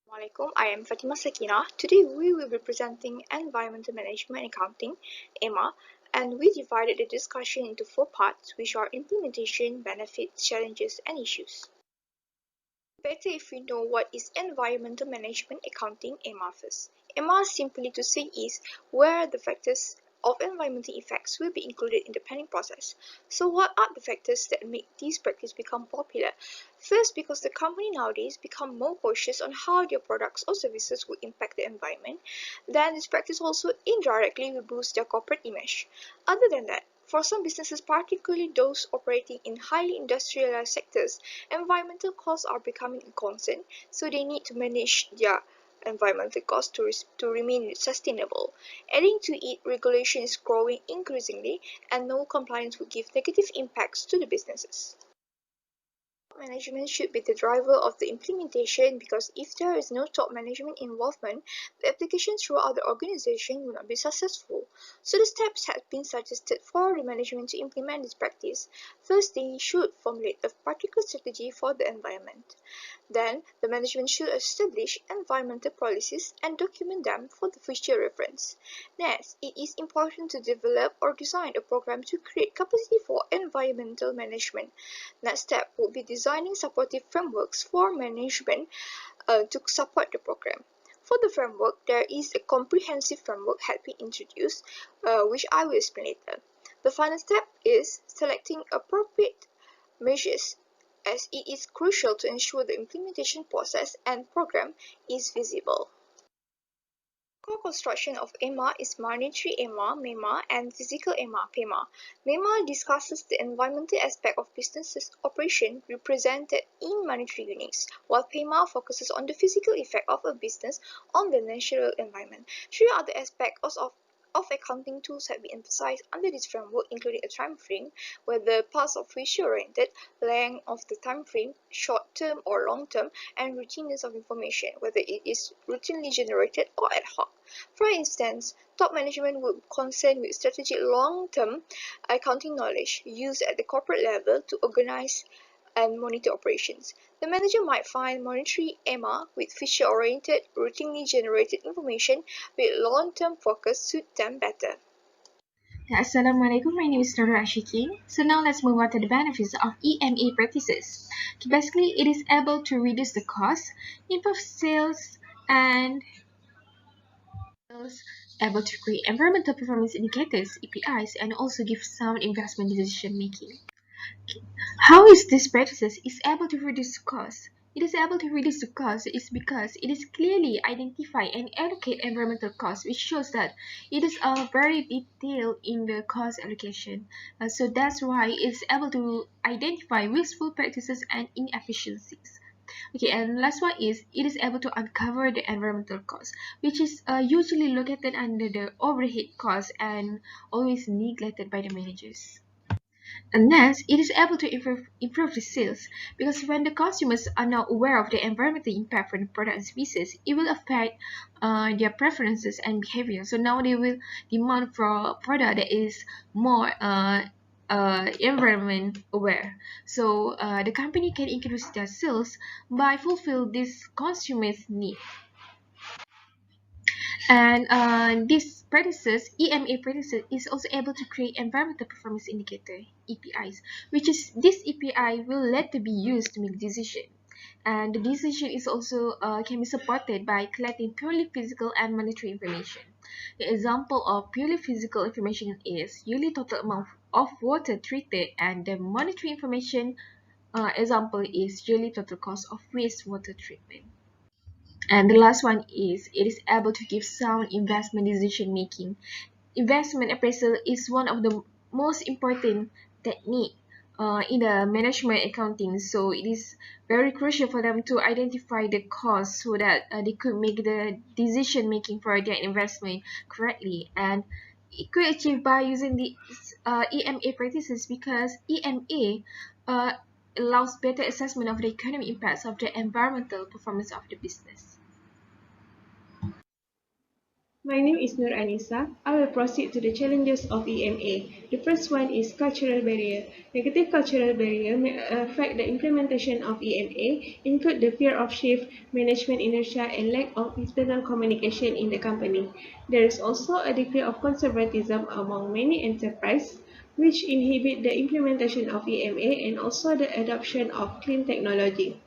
Assalamualaikum, I am Fatimah Sakinah. Today we will be presenting Environmental Management Accounting, EMA, and we divided the discussion into 4 parts, which are implementation, benefits, challenges, and issues. Better if we know what is Environmental Management Accounting, EMA first. EMA, simply to say, is where the factors of environmental effects will be included in the planning process. So what are the factors that make this practice become popular? First, because the company nowadays become more cautious on how their products or services will impact the environment, then this practice also indirectly will boost their corporate image. Other than that, for some businesses, particularly those operating in highly industrialized sectors, environmental costs are becoming a concern, so they need to manage their environmental costs to remain sustainable. Adding to it, regulation is growing increasingly, and no compliance would give negative impacts to the businesses. Management should be the driver of the implementation, because if there is no top management involvement, the application throughout the organization will not be successful. So the steps have been suggested for the management to implement this practice. First, they should formulate a particular strategy for the environment. Then, the management should establish environmental policies and document them for the future reference. Next, it is important to develop or design a program to create capacity for environmental management. Next step would be designing supportive frameworks for management to support the program. For the framework, there is a comprehensive framework had been introduced, which I will explain later. The final step is selecting appropriate measures, as it is crucial to ensure the implementation process and program is visible. Core construction of EMA is monetary EMA, MEMA, and physical EMA, PEMA. MEMA discusses the environmental aspect of business operation represented in monetary units, while PEMA focuses on the physical effect of a business on the natural environment. 3 other aspects of accounting tools have been emphasized under this framework, including a time frame, whether parts of future-oriented, length of the time frame, short-term or long-term, and routineness of information, whether it is routinely generated or ad hoc. For instance, top management would concern with strategic long-term accounting knowledge used at the corporate level to organize and monitor operations. The manager might find monetary EMA with future-oriented, routinely generated information with long-term focus suit them better. Assalamualaikum, my name is Nurul Asyikin. So now let's move on to the benefits of EMA practices. Basically, it is able to reduce the cost, improve sales, and able to create environmental performance indicators, EPIs, and also give sound investment decision making. How is this practices is able to reduce cost? It is able to reduce the cost is because it is clearly identify and allocate environmental costs, which shows that it is very detailed in the cost allocation. So that's why it's able to identify wasteful practices and inefficiencies. Okay, and last one is it is able to uncover the environmental cost, which is usually located under the overhead cost and always neglected by the managers. And next, it is able to improve the sales, because when the consumers are now aware of the environmental impact for the product and species, it will affect their preferences and behavior. So now they will demand for a product that is more environment aware. So the company can increase their sales by fulfill this consumer's need. And this practices, EMA practices, is also able to create environmental performance indicator (EPIs), which is this EPI will later be used to make decision. And the decision is also can be supported by collecting purely physical and monetary information. The example of purely physical information is yearly total amount of water treated, and the monetary information example is yearly total cost of wastewater treatment. And the last one is it is able to give sound investment decision making. Investment appraisal is one of the most important technique in the management accounting. So it is very crucial for them to identify the cost so that they could make the decision making for their investment correctly. And it could achieve by using the EMA practices, because EMA allows better assessment of the economic impacts of the environmental performance of the business. My name is Anisah. I will proceed to the challenges of EMA. The first one is cultural barrier. Negative cultural barrier may affect the implementation of EMA, include the fear of shift, management inertia, and lack of internal communication in the company. There is also a degree of conservatism among many enterprises, which inhibit the implementation of EMA and also the adoption of clean technology.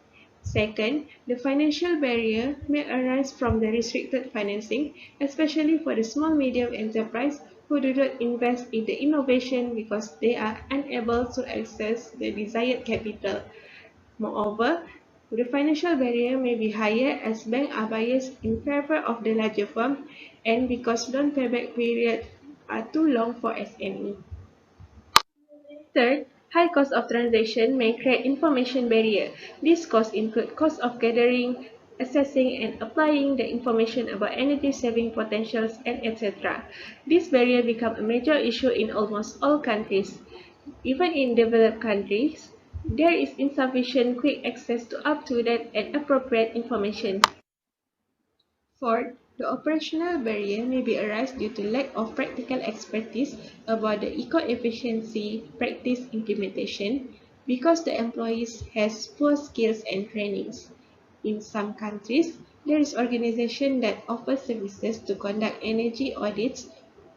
Second, the financial barrier may arise from the restricted financing, especially for the small-medium enterprise who do not invest in the innovation because they are unable to access the desired capital. Moreover, the financial barrier may be higher as banks are biased in favor of the larger firm and because loan payback periods are too long for SME. Third, high cost of transaction may create information barrier. These costs include cost of gathering, assessing and applying the information about energy saving potentials and etc. This barrier become a major issue in almost all countries. Even in developed countries, there is insufficient quick access to up-to-date and appropriate information. Fourth, the operational barrier may be arise due to lack of practical expertise about the eco-efficiency practice implementation because the employees has poor skills and trainings. In some countries, there is organization that offers services to conduct energy audits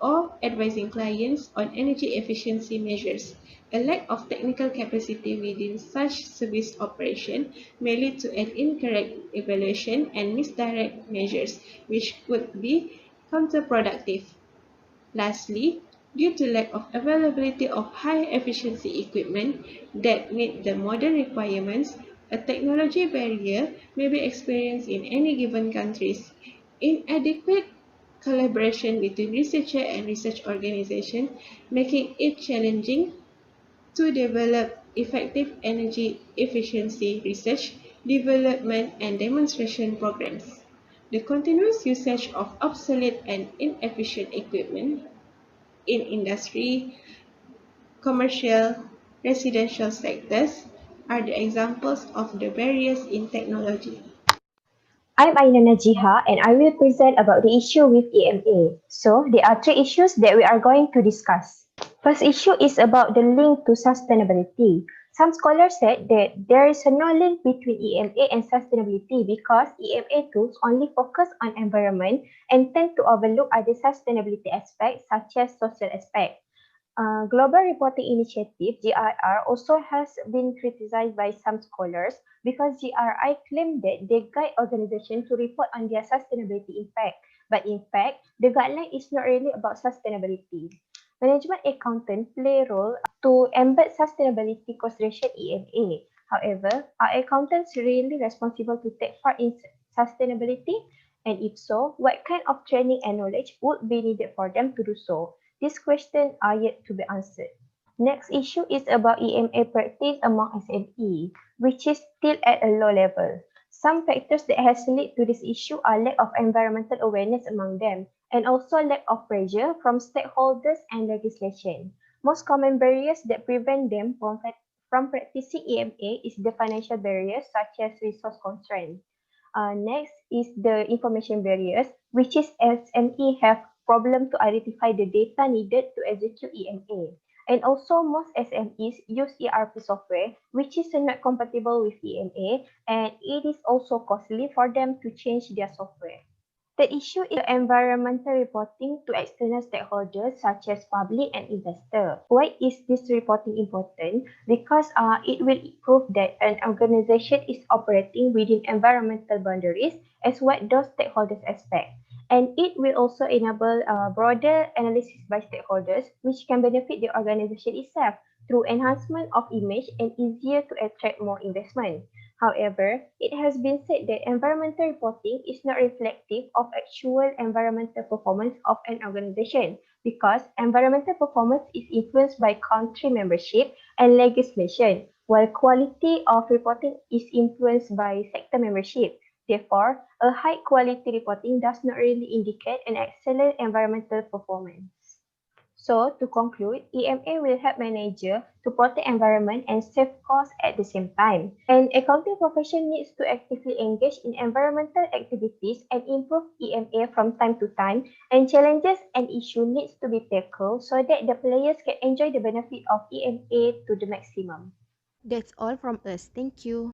or advising clients on energy efficiency measures. A lack of technical capacity within such service operation may lead to an incorrect evaluation and misdirect measures, which could be counterproductive. Lastly, due to lack of availability of high efficiency equipment that meet the modern requirements, a technology barrier may be experienced in any given countries. Inadequate collaboration between researcher and research organization, making it challenging to develop effective energy efficiency research, development, and demonstration programs. The continuous usage of obsolete and inefficient equipment in industry, commercial, residential sectors are the examples of the barriers in technology. I'm Aina Najihah and I will present about the issue with EMA. So, there are three issues that we are going to discuss. First issue is about the link to sustainability. Some scholars said that there is no link between EMA and sustainability because EMA tools only focus on environment and tend to overlook other sustainability aspects such as social aspects. Global Reporting Initiative (GRI) also has been criticized by some scholars because GRI claim that they guide organizations to report on their sustainability impact. But in fact, the guideline is not really about sustainability. Management accountants play a role to embed sustainability consideration EMA. However, are accountants really responsible to take part in sustainability? And if so, what kind of training and knowledge would be needed for them to do so? These questions are yet to be answered. Next issue is about EMA practice among SME, which is still at a low level. Some factors that has led to this issue are lack of environmental awareness among them and also lack of pressure from stakeholders and legislation. Most common barriers that prevent them from practicing EMA is the financial barriers such as resource constraints. Next is the information barriers, which is SME have problem to identify the data needed to execute EMA. And also most SMEs use ERP software, which is not compatible with EMA, and it is also costly for them to change their software. The issue is environmental reporting to external stakeholders such as public and investor. Why is this reporting important? Because it will prove that an organization is operating within environmental boundaries as what those stakeholders expect. And it will also enable broader analysis by stakeholders, which can benefit the organization itself through enhancement of image and easier to attract more investment. However, it has been said that environmental reporting is not reflective of actual environmental performance of an organization because environmental performance is influenced by country membership and legislation, while quality of reporting is influenced by sector membership. Therefore, a high quality reporting does not really indicate an excellent environmental performance. So, to conclude, EMA will help manager to protect environment and save costs at the same time. And accounting profession needs to actively engage in environmental activities and improve EMA from time to time, and challenges and issues needs to be tackled so that the players can enjoy the benefit of EMA to the maximum. That's all from us. Thank you.